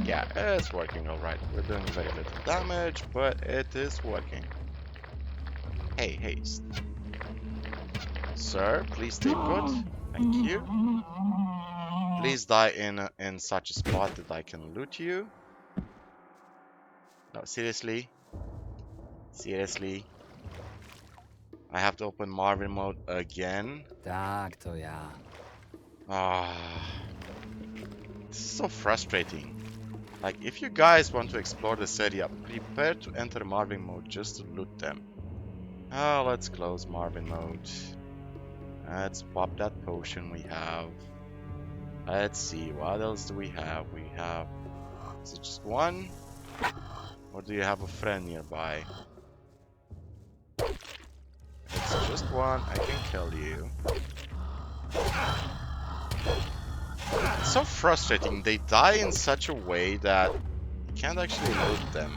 S1: Yeah, it's working alright. We're doing very little damage, but it is working. Hey, haste. Sir, please stay put. Thank you. Please die in such a spot that I can loot you. No, seriously? Seriously? I have to open Marvin mode again?
S3: Tak, to ja.
S1: This is so frustrating. Like, if you guys want to explore this area, prepare to enter Marvin mode just to loot them. Let's close Marvin mode. Let's pop that potion we have. Let's see, what else do we have? We have... Is it just one? Or do you have a friend nearby? It's just one, I can kill you. It's so frustrating. They die in such a way that you can't actually loot them.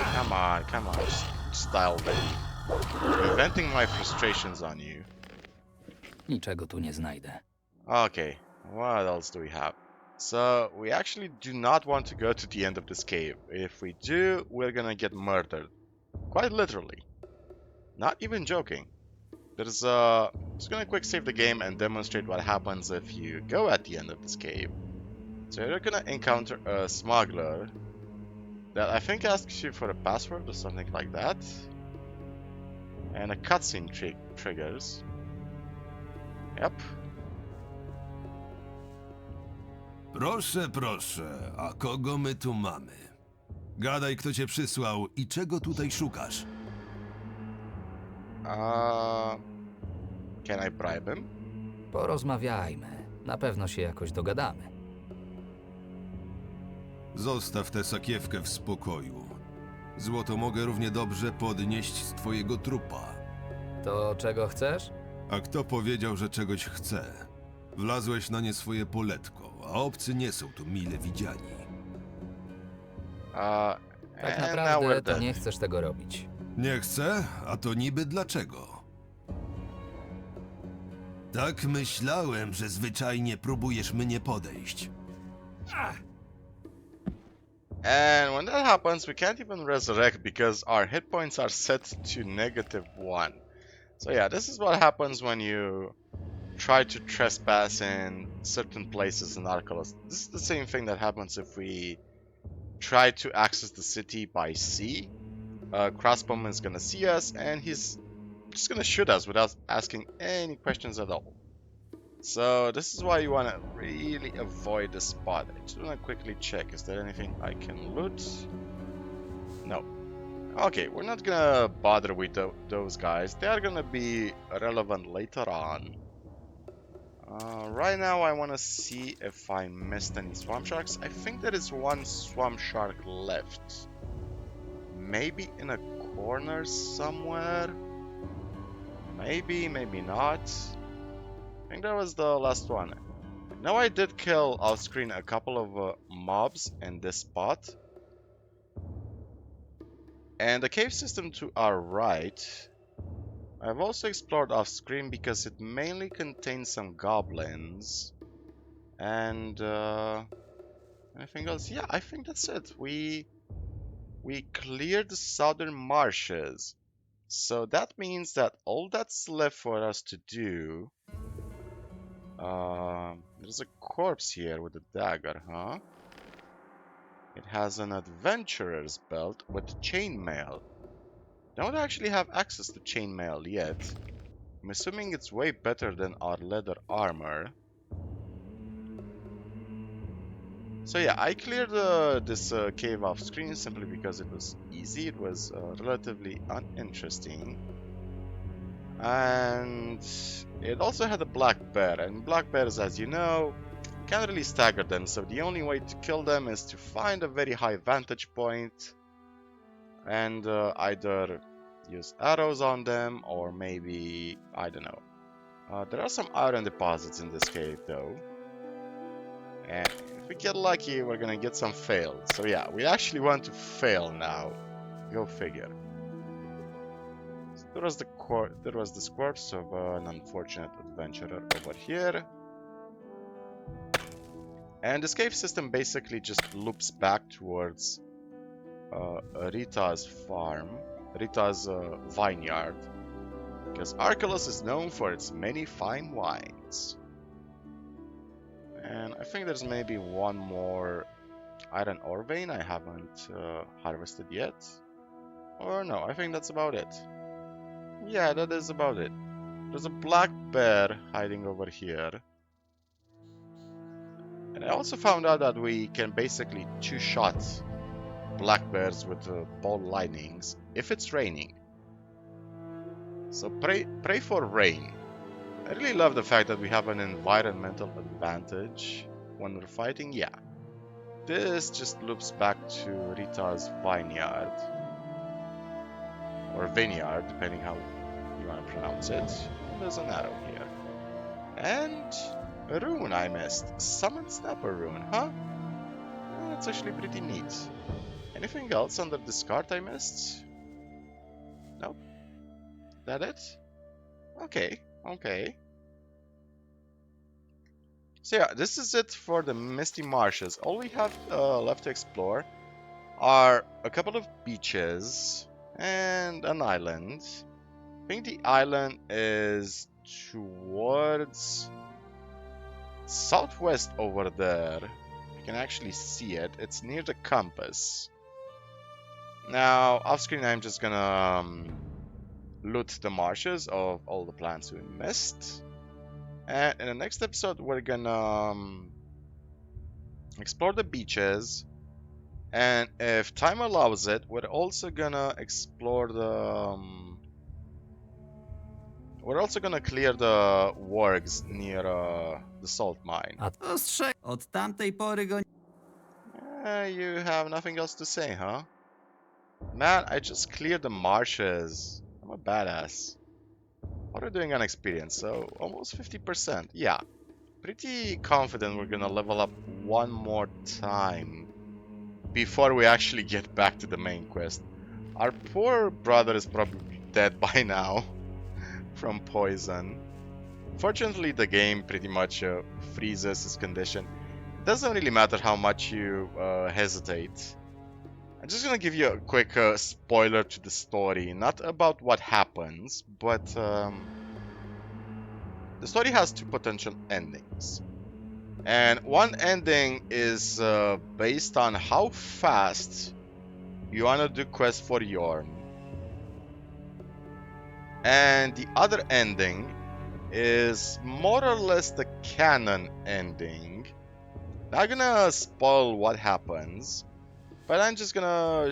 S1: Come on, just die already. I'm venting my frustrations on you.
S3: Niczego tu nie znajdę.
S1: Okay, what else do we have? So, we actually do not want to go to the end of this cave. If we do, we're gonna get murdered. Quite literally. Not even joking. There's just gonna quick save the game and demonstrate what happens if you go at the end of this cave. So you're gonna encounter a smuggler that I think asks you for a password or something like that. And a cutscene triggers. Yep.
S4: Proszę, proszę, a kogo my tu mamy? Gadaj, kto cię przysłał i czego tutaj szukasz?
S1: Can I bribe him?
S3: Porozmawiajmy. Na pewno się jakoś dogadamy.
S4: Zostaw tę sakiewkę w spokoju. Złoto mogę równie dobrze podnieść z twojego trupa.
S3: To czego chcesz?
S4: A kto powiedział, że czegoś chce? Wlazłeś na nie swoje poletko, a obcy nie są tu mile widziani.
S3: Tak
S1: And now
S3: naprawdę
S1: we're
S3: to
S1: dead.
S3: nie chcesz tego robić.
S4: Nie chcę? A to niby dlaczego? Tak myślałem, że zwyczajnie próbujesz mnie podejść.
S1: And when that happens, we can't even resurrect because our hit points are set to -1. So yeah, this is what happens when you try to trespass in certain places in Archolos. This is the same thing that happens if we try to access the city by sea. Crossbowman is gonna see us and he's just gonna shoot us without asking any questions at all. So this is why you wanna really avoid the spot. I just wanna quickly check, is there anything I can loot? No. Okay, we're not gonna bother with those guys. They are gonna be relevant later on. Right now I wanna see if I missed any swamp sharks. I think there is one swamp shark left. Maybe in a corner somewhere? Maybe, maybe not. I think that was the last one. Now I did kill off screen a couple of mobs in this spot. And the cave system to our right, I've also explored off screen because it mainly contains some goblins. And anything else? Yeah, I think that's it. We cleared the southern marshes. So that means that all that's left for us to do... there's a corpse here with a dagger, huh? It has an adventurer's belt with chainmail. Don't actually have access to chainmail yet. I'm assuming it's way better than our leather armor. So yeah, I cleared this cave off screen simply because it was easy. It was relatively uninteresting. And it also had a black bear, and black bears, as you know, can't really stagger them, so the only way to kill them is to find a very high vantage point and either use arrows on them or maybe, I don't know. There are some iron deposits in this cave though, and if we get lucky we're gonna get some failed. So yeah, we actually want to fail now. Go figure. So there was this corpse of an unfortunate adventurer over here. And this cave system basically just loops back towards Rita's farm, Rita's vineyard, because Archolos is known for its many fine wines. And I think there's maybe one more iron ore vein I haven't harvested yet. Or no, I think that's about it. Yeah, that is about it. There's a black bear hiding over here. And I also found out that we can basically two-shot black bears with ball lightnings if it's raining. So pray for rain. I really love the fact that we have an environmental advantage when we're fighting. Yeah, this just loops back to Rita's vineyard. Or vineyard, depending how you want to pronounce it. And there's an arrow here. And a rune I missed. Summon Snapper rune, huh? That's actually pretty neat. Anything else under this card I missed? Nope. That it? Okay, okay. So yeah, this is it for the Misty Marshes. All we have left to explore are a couple of beaches and an island. I think the island is towards southwest over there. You can actually see it. It's near the compass. Now, off screen, I'm just gonna loot the marshes of all the plants we missed. And in the next episode, we're gonna explore the beaches. And if time allows it, we're also gonna explore the... we're also gonna clear the wargs near the salt mine.
S2: Ostrzeg. Od tamtej pory go
S1: You have nothing else to say, huh? Man, I just cleared the marshes. I'm a badass. What are we doing on experience? So, almost 50%. Yeah. Pretty confident we're gonna level up one more time before we actually get back to the main quest. Our poor brother is probably dead by now from poison. Fortunately, the game pretty much freezes his condition. It doesn't really matter how much you hesitate. I'm just gonna give you a quick spoiler to the story, not about what happens, but the story has two potential endings. And one ending is based on how fast you wanna do quests for Yorn. And the other ending is more or less the canon ending. Not gonna spoil what happens, but I'm just gonna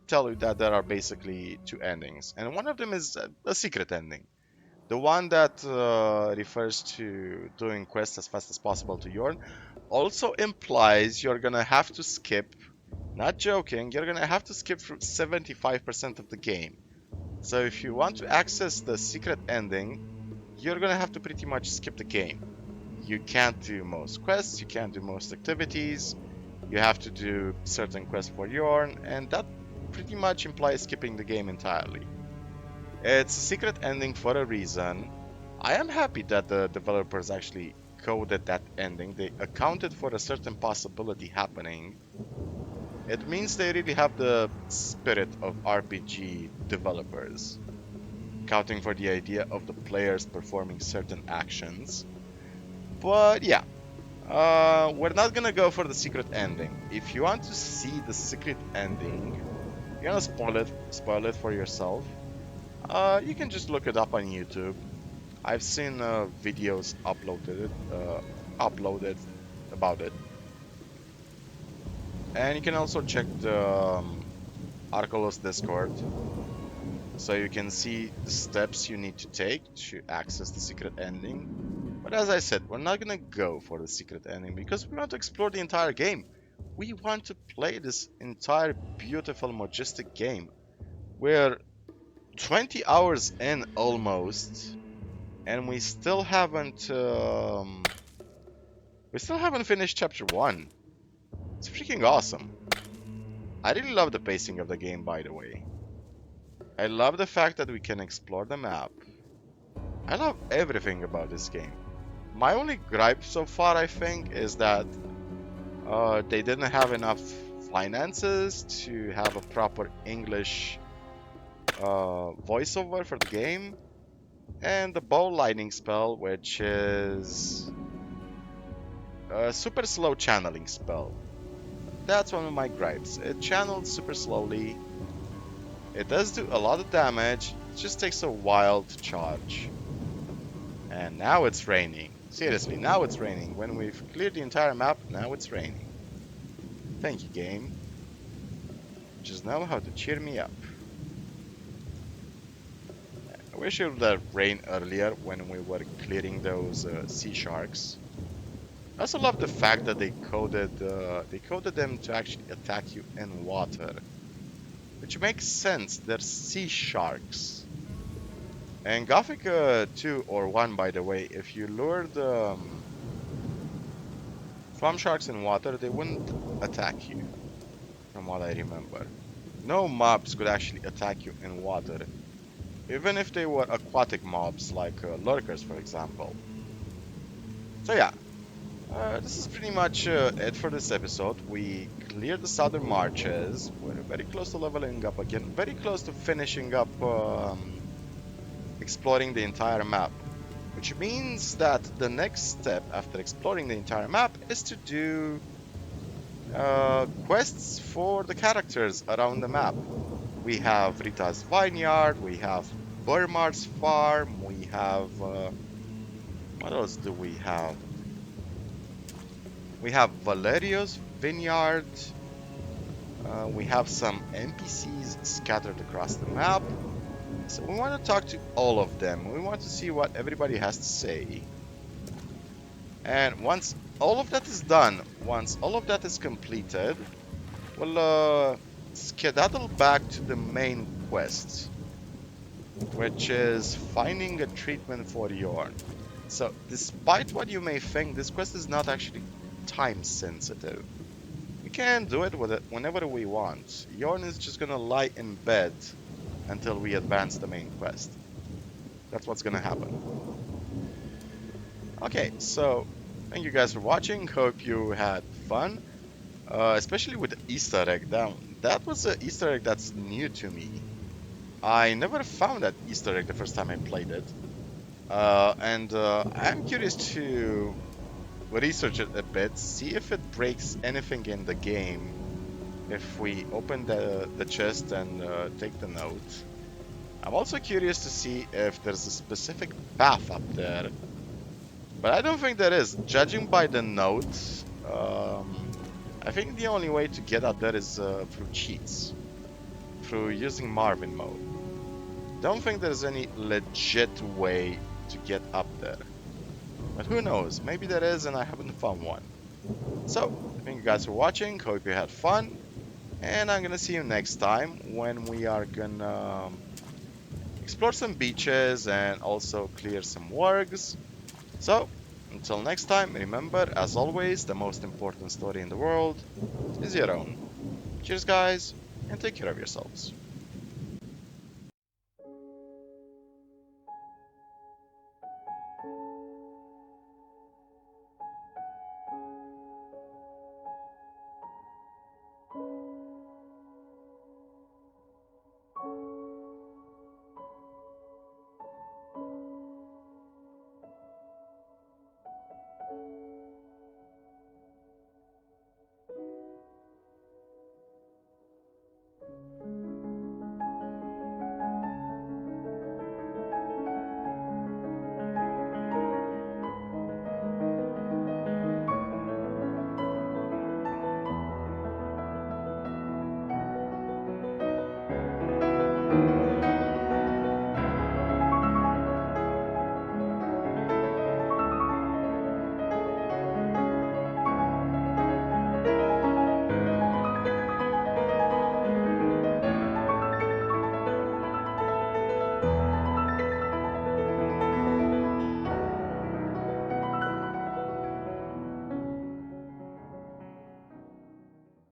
S1: tell you that there are basically two endings, and one of them is a secret ending. The one that refers to doing quests as fast as possible to Yorn also implies you're gonna have to skip, not joking, you're gonna have to skip through 75% of the game. So if you want to access the secret ending, you're gonna have to pretty much skip the game. You can't do most quests, you can't do most activities, you have to do certain quests for Yorn, and that pretty much implies skipping the game entirely. It's a secret ending for a reason. I am happy that the developers actually coded that ending. They accounted for a certain possibility happening. It means they really have the spirit of RPG developers, accounting for the idea of the players performing certain actions. But yeah, we're not gonna go for the secret ending. If you want to see the secret ending, you're gonna spoil it for yourself. You can just look it up on YouTube. I've seen videos uploaded about it. And you can also check the Archolos Discord, so you can see the steps you need to take to access the secret ending. But as I said, we're not gonna go for the secret ending because we want to explore the entire game. We want to play this entire beautiful, majestic game. We're 20 hours in almost, and we still haven't finished chapter 1. It's freaking awesome. I really love the pacing of the game, by the way. I love the fact that we can explore the map. I love everything about this game. My only gripe so far, I think, is that they didn't have enough finances to have a proper English voiceover for the game, and the bow lightning spell, which is a super slow channeling spell. That's one of my gripes. It channels super slowly. It does do a lot of damage. It just takes a while to charge. And now it's raining. Seriously, now it's raining. When we've cleared the entire map, now it's raining. Thank you, game. Just know how to cheer me up. I wish it would have rained earlier when we were clearing those seasharks. I also love the fact that they coded them to actually attack you in water, which makes sense. They're sea sharks. And Gothic 2 or 1, by the way, if you lured swamp sharks in water, they wouldn't attack you, from what I remember. No mobs could actually attack you in water, even if they were aquatic mobs, like lurkers, for example. So yeah, this is pretty much it for this episode. We cleared the southern marches. We're very close to leveling up again, very close to finishing up exploring the entire map. Which means that the next step after exploring the entire map is to do quests for the characters around the map. We have Rita's Vineyard, we have Burmar's Farm, we have... what else do we have? We have Valerio's Vineyard, we have some NPCs scattered across the map. So we want to talk to all of them. We want to see what everybody has to say. And once all of that is done, once all of that is completed, we'll skedaddle back to the main quest, which is finding a treatment for Yorn. So despite what you may think, this quest is not actually time sensitive. We can do it with it whenever we want. Yorn is just gonna lie in bed until we advance the main quest. That's what's gonna happen. Okay, so thank you guys for watching. Hope you had fun, especially with the Easter egg. That was an Easter egg that's new to me. I never found that Easter egg the first time I played it, and I'm curious to research it a bit, see if it breaks anything in the game if we open the chest and take the note. I'm also curious to see if there's a specific path up there, but I don't think there is. Judging by the notes, I think the only way to get up there is through cheats, through using Marvin mode. Don't think there's any legit way to get up there, but who knows, maybe there is and I haven't found one. So, thank you guys for watching, hope you had fun, and I'm gonna see you next time when we are gonna explore some beaches and also clear some wargs. So, until next time, remember, as always, the most important story in the world is your own. Cheers guys, and take care of yourselves.